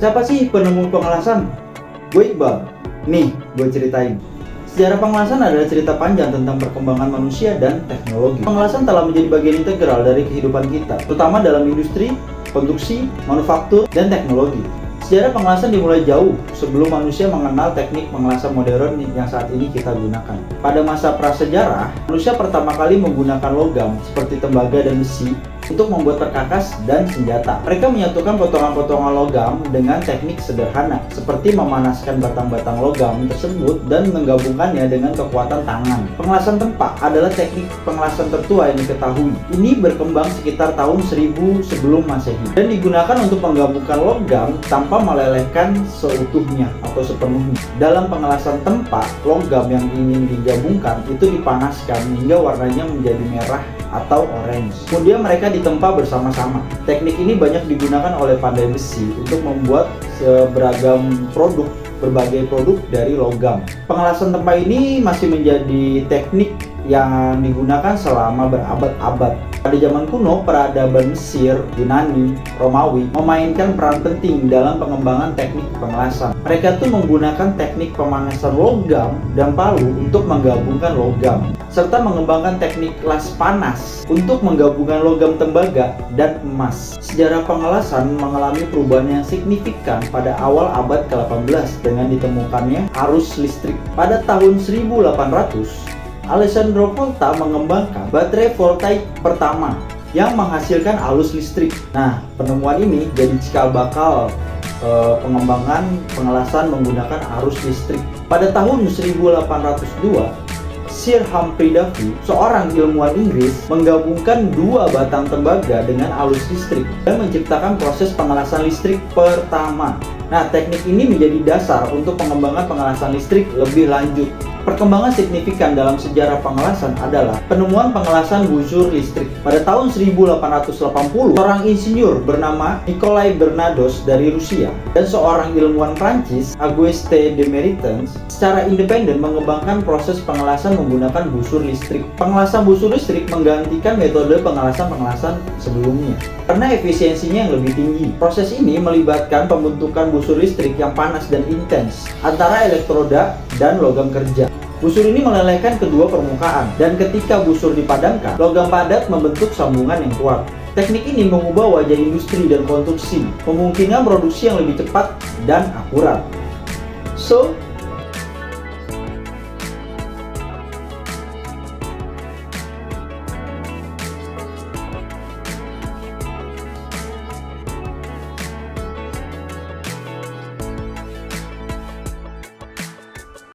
Siapa sih penemu pengelasan? Gue Iqbal. Nih, gue ceritain. Sejarah pengelasan adalah cerita panjang tentang perkembangan manusia dan teknologi. Pengelasan telah menjadi bagian integral dari kehidupan kita, terutama dalam industri, produksi, manufaktur, dan teknologi. Sejarah pengelasan dimulai jauh sebelum manusia mengenal teknik pengelasan modern yang saat ini kita gunakan. Pada masa prasejarah, manusia pertama kali menggunakan logam seperti tembaga dan besi untuk membuat perkakas dan senjata. Mereka menyatukan potongan-potongan logam dengan teknik sederhana, seperti memanaskan batang-batang logam tersebut dan menggabungkannya dengan kekuatan tangan. Pengelasan tempak adalah teknik pengelasan tertua yang diketahui. Ini berkembang sekitar tahun 1000 sebelum Masehi dan digunakan untuk menggabungkan logam tanpa melelehkan seutuhnya atau sepenuhnya. Dalam pengelasan tempak, logam yang ingin digabungkan itu dipanaskan hingga warnanya menjadi merah atau orange. Kemudian mereka ditempa bersama-sama. Teknik ini banyak digunakan oleh pandai besi untuk membuat berbagai produk dari logam. Pengelasan tempa ini masih menjadi teknik yang digunakan selama berabad-abad. Pada zaman kuno, peradaban Mesir, Yunani, Romawi memainkan peran penting dalam pengembangan teknik pengelasan. Mereka tuh menggunakan teknik pemanasan logam dan palu untuk menggabungkan logam, serta mengembangkan teknik las panas untuk menggabungkan logam tembaga dan emas. Sejarah pengelasan mengalami perubahan yang signifikan pada awal abad ke-18 dengan ditemukannya arus listrik. Pada tahun 1800, Alessandro Volta mengembangkan baterai voltaik pertama yang menghasilkan arus listrik. Nah, penemuan ini jadi cikal bakal pengembangan pengelasan menggunakan arus listrik. Pada tahun 1802, Sir Humphrey Davy, seorang ilmuwan Inggris, menggabungkan dua batang tembaga dengan arus listrik dan menciptakan proses pengelasan listrik pertama. Nah, teknik ini menjadi dasar untuk pengembangan pengelasan listrik lebih lanjut. Perkembangan signifikan dalam sejarah pengelasan adalah penemuan pengelasan busur listrik. Pada tahun 1880, seorang insinyur bernama Nikolai Bernados dari Rusia dan seorang ilmuwan Prancis, Auguste de Meritens, secara independen mengembangkan proses pengelasan menggunakan busur listrik. Pengelasan busur listrik menggantikan metode pengelasan sebelumnya karena efisiensinya yang lebih tinggi. Proses ini melibatkan pembentukan busur listrik yang panas dan intens antara elektroda dan logam kerja. Busur ini melelehkan kedua permukaan, dan ketika busur dipadamkan, logam padat membentuk sambungan yang kuat. Teknik ini mengubah wajah industri dan konstruksi, memungkinkan produksi yang lebih cepat dan akurat. So,